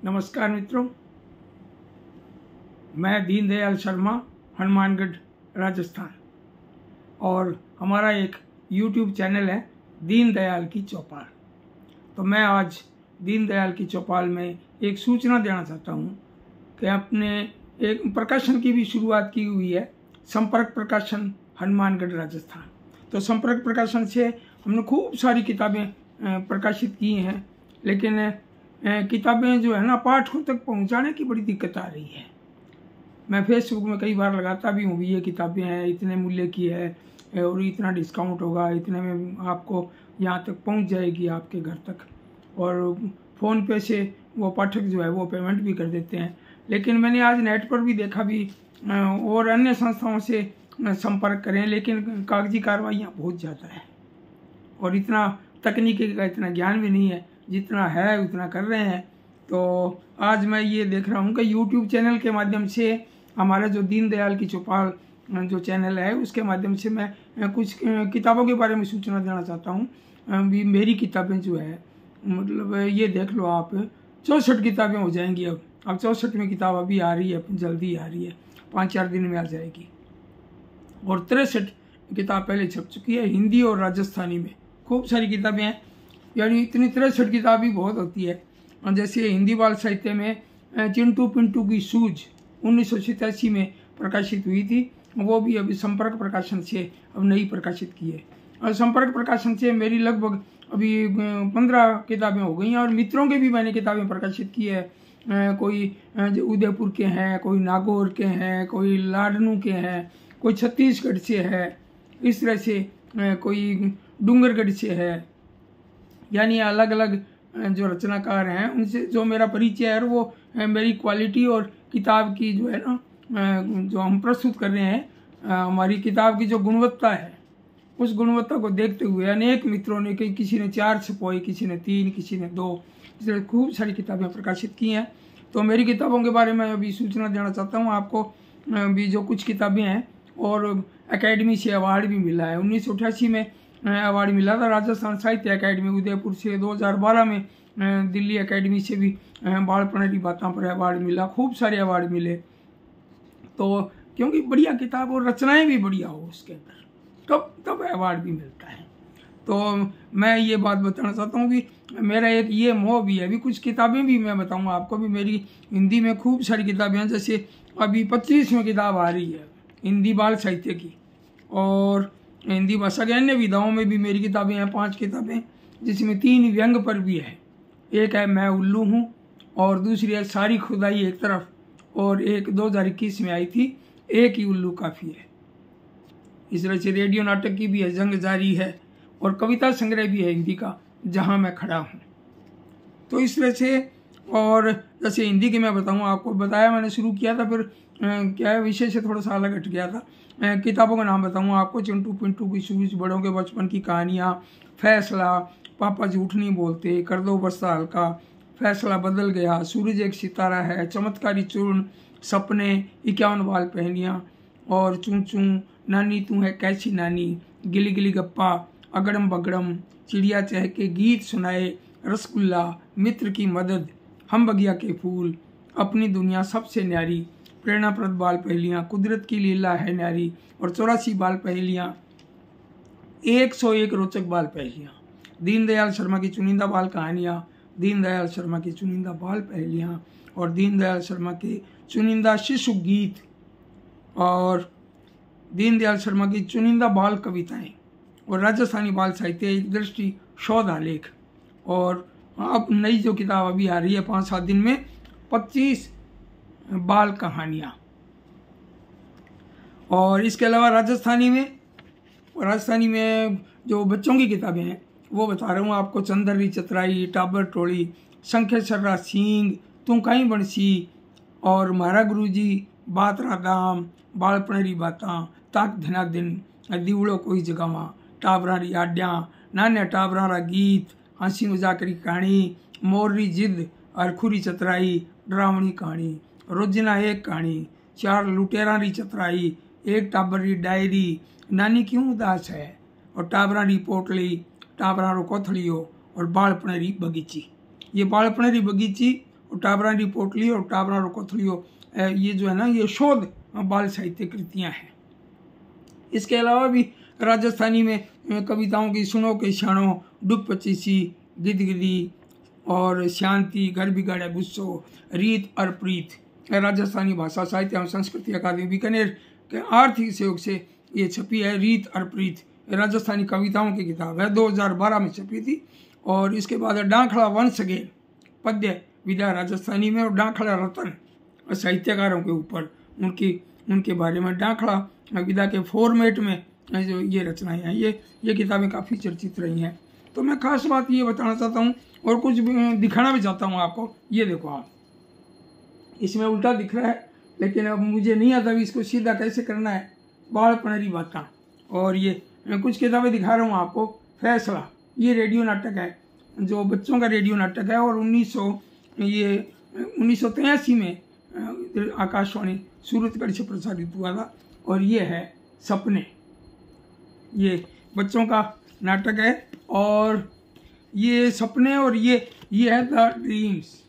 नमस्कार मित्रों, मैं दीनदयाल शर्मा, हनुमानगढ़, राजस्थान। और हमारा एक YouTube चैनल है दीनदयाल की चौपाल। तो मैं आज दीनदयाल की चौपाल में एक सूचना देना चाहता हूँ कि अपने एक प्रकाशन की भी शुरुआत की हुई है, संपर्क प्रकाशन, हनुमानगढ़, राजस्थान। तो संपर्क प्रकाशन से हमने खूब सारी किताबें प्रकाशित की हैं, लेकिन किताबें जो है ना, पाठकों तक पहुंचाने की बड़ी दिक्कत आ रही है। मैं फेसबुक में कई बार लगाता भी हूँ भी ये किताबें हैं, इतने मूल्य की है और इतना डिस्काउंट होगा, इतने में आपको यहाँ तक पहुँच जाएगी, आपके घर तक। और फ़ोन पे से वो पाठक जो है वो पेमेंट भी कर देते हैं। लेकिन मैंने आज नेट पर भी देखा भी और अन्य संस्थाओं से संपर्क करें, लेकिन कागजी कार्रवाइयाँ बहुत ज़्यादा है और इतना तकनीकी का इतना ज्ञान भी नहीं है, जितना है उतना कर रहे हैं। तो आज मैं ये देख रहा हूँ कि YouTube चैनल के माध्यम से, हमारा जो दीनदयाल की चौपाल जो चैनल है, उसके माध्यम से मैं कुछ किताबों के बारे में सूचना देना चाहता हूँ। भी मेरी किताबें जो है, मतलब ये देख लो आप, 64 किताबें हो जाएंगी। अब 64वीं किताब अभी आ रही है, जल्दी आ रही है, 5-4 दिन में आ जाएगी। और 63 किताब पहले छप चुकी है, हिंदी और राजस्थानी में खूब सारी किताबें हैं। यानी इतनी 63 किताब ही बहुत होती है। जैसे हिंदी बाल साहित्य में चिंटू पिंटू की सूझ 1987 में प्रकाशित हुई थी, वो भी अभी संपर्क प्रकाशन से अब नई प्रकाशित की है। और संपर्क प्रकाशन से मेरी लगभग अभी 15 किताबें हो गई हैं। और मित्रों के भी मैंने किताबें प्रकाशित की है। कोई उदयपुर के हैं, कोई नागौर के हैं, कोई लाडनू के हैं, कोई छत्तीसगढ़ से है, इस तरह से कोई डूंगरगढ़ से है। यानी अलग अलग जो रचनाकार हैं, उनसे जो मेरा परिचय है, वो मेरी क्वालिटी और किताब की जो है ना, जो हम प्रस्तुत कर रहे हैं, हमारी किताब की जो गुणवत्ता है, उस गुणवत्ता को देखते हुए अनेक मित्रों ने, किसी ने 4 छपवाई, किसी ने 3, किसी ने 2, इस तरह खूब सारी किताबें प्रकाशित की हैं। तो मेरी किताबों के बारे में अभी सूचना देना चाहता हूँ आपको। भी जो कुछ किताबें हैं, और एकेडमी से अवार्ड भी मिला है। 1988 में अवार्ड मिला था राजस्थान साहित्य अकादमी उदयपुर से। 2012 में दिल्ली एकेडमी से भी बालपन की बातों पर अवार्ड मिला। खूब सारे अवार्ड मिले। तो क्योंकि बढ़िया किताब और रचनाएं भी बढ़िया हो उसके अंदर, तब अवार्ड भी मिलता है। तो मैं ये बात बताना चाहता हूँ कि मेरा एक ये मोह भी है। अभी कुछ किताबें भी मैं बताऊँगा आपको भी। मेरी हिंदी में खूब सारी किताबें हैं। जैसे अभी 25वीं किताब आ रही है हिंदी बाल साहित्य की, और हिंदी भाषा के अन्य विधाओं में भी मेरी किताबें हैं, 5 किताबें, जिसमें 3 व्यंग पर भी है। एक है मैं उल्लू हूँ, और दूसरी है सारी खुदाई एक तरफ, और एक 2021 में आई थी, एक ही उल्लू काफ़ी है। इस तरह से रेडियो नाटक की भी है, जंग जारी है, और कविता संग्रह भी है हिंदी का, जहाँ मैं खड़ा हूँ। तो इस तरह से, और जैसे हिंदी की मैं बताऊँ, आपको बताया मैंने शुरू किया था, फिर क्या है, विषय से थोड़ा सा अलग हट गया था। किताबों का नाम बताऊँ आपको। चिंटू पिंटू की सूझ, बड़ों के बचपन की कहानियाँ, फैसला, पापा झूठ नहीं बोलते, कर दो बस्ता हल्का, फैसला बदल गया, सूरज एक सितारा है, चमत्कारी चूर्ण, सपने, 51 बाल पहनियाँ, और चूं चूं, नानी तू है कैसी नानी, गिली गिली गप्पा, अगड़म बगड़म, चिड़िया चहके गीत सुनाए, रसगुल्ला, मित्र की मदद, हम बगिया के फूल, अपनी दुनिया सबसे न्यारी, प्रेरणाप्रद बाल पहेलियाँ, कुदरत की लीला है न्यारी, और 84 बाल पहेलियाँ, 101 रोचक बाल पहेलियाँ, दीनदयाल शर्मा की चुनिंदा बाल कहानियाँ, दीनदयाल शर्मा की चुनिंदा बाल पहेलियाँ, और दीनदयाल शर्मा के चुनिंदा शिशु गीत, और दीनदयाल शर्मा की चुनिंदा बाल कविताएं, और राजस्थानी बाल साहित्य एक दृष्टि शोध आलेख। और अब नई जो किताब अभी आ रही है 5-7 दिन में, 25 बाल कहानियाँ। और इसके अलावा राजस्थानी में जो बच्चों की किताबें हैं, वो बता रहा हूँ आपको। चंदरी चतराई, टाबर टोली, संख्य सर्रा सींग, तू कहीं बंसी, और म्हारा गुरुजी, बात रादाम, बालपणरी बातां, ताक धना दिन, दीवड़ो कोई जगावा, टाबरा री आड्यां, नान्या टाबरा रा गीत, हंसी मजाक री कहानी, मोर री जिद, अरखुरी चतराई, डरावनी कहानी, रोजना एक कहानी, 4 लुटेरा री चतराई, एक टाबर री डायरी, नानी क्यों उदास है, और टाबरा री पोटली, टाबरा रो कोथड़ियो, और बालपण री बगीची। ये बालपण री बगीची और टाबरा रिपोर्ट ली और टाबरा रोकोथलियो, ये जो है ना ये शोध बाल साहित्य कृतियाँ हैं। इसके अलावा भी राजस्थानी में कविताओं की सुनो के क्षणों, डुब पचीसी, गिदगिदी और शांति, घर बिगाड़ा गुस्सो, रीत और प्रीत, राजस्थानी भाषा साहित्य एवं संस्कृति अकादमी बीकानेर के आर्थिक सहयोग से ये छपी है। रीत और प्रीत राजस्थानी कविताओं की किताब है, 2012 में छपी थी। और इसके बाद डांखड़ा वंश गे पद्य विधा राजस्थानी में, और डांखड़ा रतन साहित्यकारों के ऊपर उनके बारे में डांखड़ा विधा के फॉर्मेट में जो ये रचनाएं हैं, ये किताबें काफ़ी चर्चित रही हैं। तो मैं खास बात ये बताना चाहता हूँ और कुछ दिखाना भी चाहता हूँ आपको। ये देखो आप, इसमें उल्टा दिख रहा है लेकिन अब मुझे नहीं आता भी इसको सीधा कैसे करना है, बाल पनरी बाता। और ये कुछ किताबें दिखा रहा हूँ आपको। फैसला ये रेडियो नाटक है, जो बच्चों का रेडियो नाटक है, और 1983 में आकाशवाणी सूरतगढ़ से प्रसारित हुआ था। और ये है सपने, ये बच्चों का नाटक है। और ये सपने, और ये है द ड्रीम्स,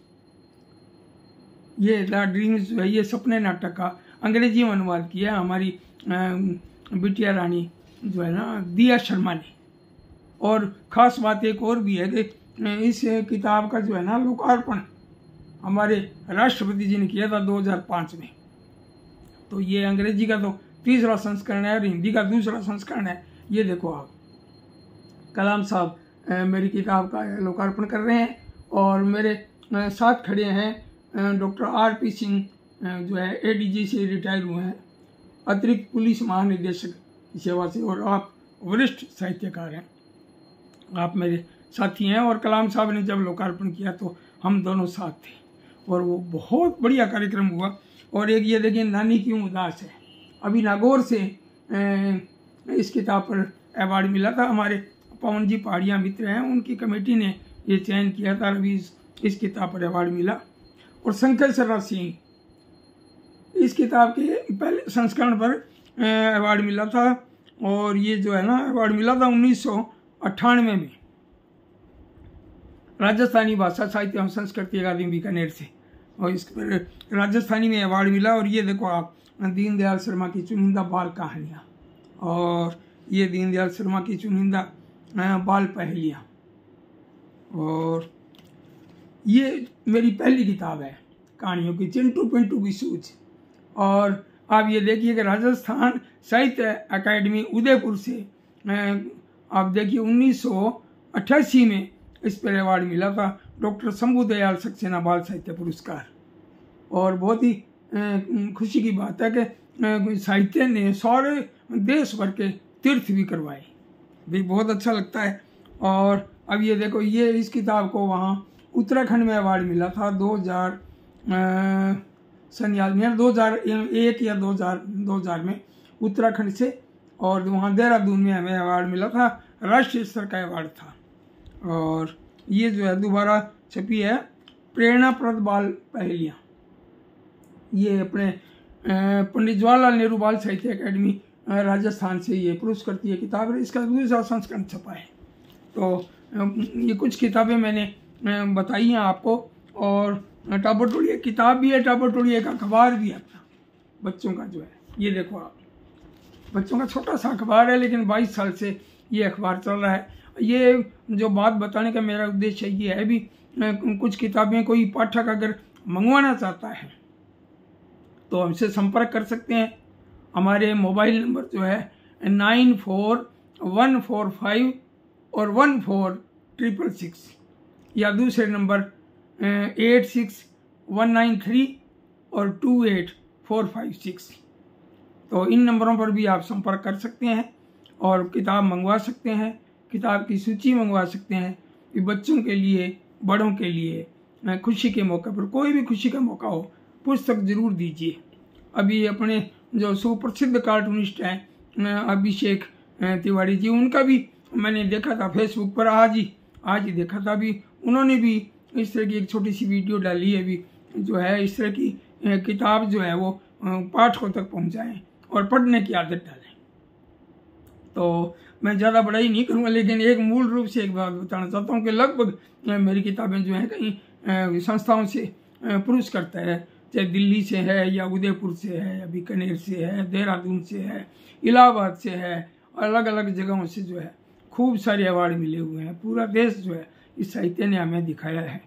ये द ड्रीम्स जो है ये सपने नाटक का अंग्रेजी में अनुवाद किया हमारी बिटिया रानी जो है ना दिया शर्मा ने। और ख़ास बात एक और भी है कि इस किताब का जो है ना लोकार्पण हमारे राष्ट्रपति जी ने किया था 2005 में। तो ये अंग्रेजी का तो तीसरा संस्करण है और हिंदी का दूसरा संस्करण है। ये देखो आप, कलाम साहब मेरी किताब का लोकार्पण कर रहे हैं और मेरे साथ खड़े हैं डॉक्टर आर.पी. सिंह जो है एडीजी से रिटायर हुए हैं, अतिरिक्त पुलिस महानिदेशक सेवा से, और आप वरिष्ठ साहित्यकार हैं, आप मेरे साथी हैं। और कलाम साहब ने जब लोकार्पण किया तो हम दोनों साथ थे और वो बहुत बढ़िया कार्यक्रम हुआ। और एक ये देखिए नानी क्यों उदास है, अभी नागौर से इस किताब पर अवार्ड मिला था। हमारे पवन जी पहाड़िया मित्र हैं, उनकी कमेटी ने ये चयन किया था, अभी इस किताब पर अवार्ड मिला। और शंकर सररा सिंह, इस किताब के पहले संस्करण पर अवार्ड मिला था। और ये जो है ना अवार्ड मिला था 1998 में राजस्थानी भाषा साहित्य एवं संस्कृति अकादमी बीकानेर से, और इस पर राजस्थानी में अवार्ड मिला। और ये देखो आप, दीनदयाल शर्मा की चुनिंदा बाल कहानियाँ, और ये दीनदयाल शर्मा की चुनिंदा बाल पहेलियाँ। और ये मेरी पहली किताब है कहानियों की, चिंटू पिंटू की सूझ। और आप ये देखिए कि राजस्थान साहित्य अकादमी उदयपुर से आप देखिए 1988 में इस पर अवार्ड मिला था, डॉक्टर शंभू दयाल सक्सेना बाल साहित्य पुरस्कार। और बहुत ही खुशी की बात है कि साहित्य ने सारे देश भर के तीर्थ भी करवाए, भी बहुत अच्छा लगता है। और अब ये देखो, ये इस किताब को वहाँ उत्तराखंड में अवार्ड मिला था 2001 या 2000 में उत्तराखंड से, और वहाँ देहरादून में हमें अवार्ड मिला था, राष्ट्रीय स्तर का अवार्ड था। और ये जो है दोबारा छपी है प्रेरणाप्रद बाल पहेलियाँ, ये अपने पंडित जवाहरलाल नेहरू बाल साहित्य अकादमी राजस्थान से ये पुरस्कृत ये किताब है, इसका दूसरा संस्करण छपा है। तो ये कुछ किताबें मैंने बताई हैं आपको। और टाबर टोलिया किताब भी है, टाबर टोलिया का अखबार भी है अपना बच्चों का जो है, ये देखो आप, बच्चों का छोटा सा अखबार है लेकिन 22 साल से ये अखबार चल रहा है। ये जो बात बताने का मेरा उद्देश्य ये है भी, कुछ किताबें कोई पाठक अगर मंगवाना चाहता है तो हमसे संपर्क कर सकते हैं। हमारे मोबाइल नंबर जो है 941451 और 14666, या दूसरे नंबर 86193 और 28456। तो इन नंबरों पर भी आप संपर्क कर सकते हैं और किताब मंगवा सकते हैं, किताब की सूची मंगवा सकते हैं। कि बच्चों के लिए, बड़ों के लिए, खुशी के मौके पर, कोई भी खुशी का मौका हो, पुस्तक जरूर दीजिए। अभी अपने जो सुप्रसिद्ध कार्टूनिस्ट हैं अभिषेक तिवारी जी, उनका भी मैंने देखा था फेसबुक पर, आज ही देखा था। अभी उन्होंने भी इस तरह की एक छोटी सी वीडियो डाली है, अभी जो है इस तरह की किताब जो है वो पाठकों तक पहुंचाएं और पढ़ने की आदत डालें। तो मैं ज़्यादा बड़ाई नहीं करूँगा, लेकिन एक मूल रूप से एक बात बताना चाहता हूँ कि लगभग मेरी किताबें जो हैं कहीं संस्थाओं से पुरुष करता है, चाहे दिल्ली से है या उदयपुर से है या बीकानेर से है, देहरादून से है, इलाहाबाद से है, अलग अलग जगहों से जो है खूब सारे अवार्ड मिले हुए हैं। पूरा देश जो है इस साहित्य ने हमें दिखाया है।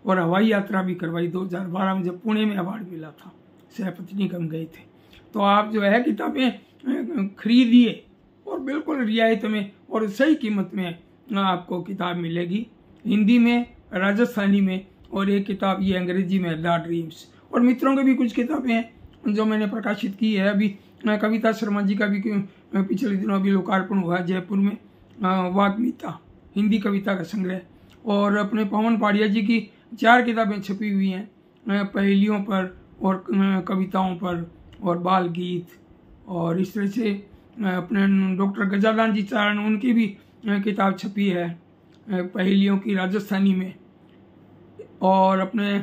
और हवाई यात्रा भी करवाई 2012 में, जब पुणे में अवार्ड मिला था, सहपत्नी हम गए थे। तो आप जो है किताबें खरीदिए और बिल्कुल रियायत में और सही कीमत में आपको किताब मिलेगी, हिंदी में, राजस्थानी में, और एक किताब ये अंग्रेजी में, द ड्रीम्स। और मित्रों की भी कुछ किताबें हैं जो मैंने प्रकाशित की है। अभी कविता शर्मा जी का भी पिछले दिनों अभी लोकार्पण हुआ जयपुर में, वाग्मीता हिंदी कविता का संग्रह। और अपने पवन पाड़िया जी की 4 किताबें छपी हुई हैं, पहेलियों पर और कविताओं पर और बाल गीत। और इस तरह से अपने डॉक्टर गजादान जी चारण, उनकी भी किताब छपी है पहेलियों की राजस्थानी में। और अपने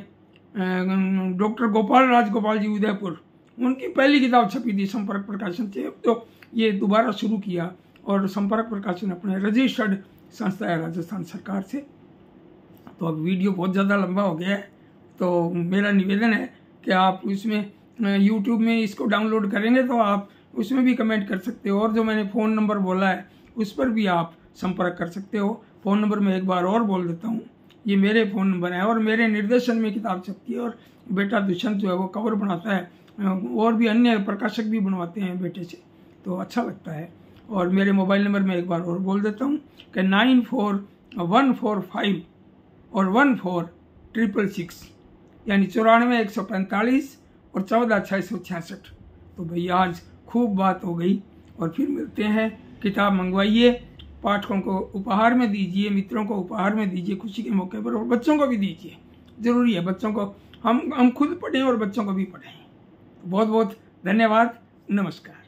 डॉक्टर गोपाल राजगोपाल जी उदयपुर, उनकी पहली किताब छपी थी संपर्क प्रकाशन से। अब तो ये दोबारा शुरू किया, और संपर्क प्रकाशन अपने रजिस्टर्ड संस्था है राजस्थान सरकार से। तो अब वीडियो बहुत ज़्यादा लंबा हो गया है, तो मेरा निवेदन है कि आप इसमें यूट्यूब में इसको डाउनलोड करेंगे तो आप उसमें भी कमेंट कर सकते हो। और जो मैंने फ़ोन नंबर बोला है उस पर भी आप संपर्क कर सकते हो। फ़ोन नंबर मैं एक बार और बोल देता हूँ, ये मेरे फ़ोन नंबर है। और मेरे निर्देशन में किताब छपती है, और बेटा दुष्यंत जो है वो कवर बनाता है, और भी अन्य प्रकाशक भी बनवाते हैं बेटे से, तो अच्छा लगता है। और मेरे मोबाइल नंबर में एक बार और बोल देता हूँ कि 941445 और 14666, यानी 94 145 और 14 666। तो भैया आज खूब बात हो गई, और फिर मिलते हैं। किताब मंगवाइए, पाठकों को उपहार में दीजिए, मित्रों को उपहार में दीजिए खुशी के मौके पर, और बच्चों को भी दीजिए। जरूरी है बच्चों को, हम खुद पढ़ें और बच्चों को भी पढ़ें। बहुत बहुत धन्यवाद, नमस्कार।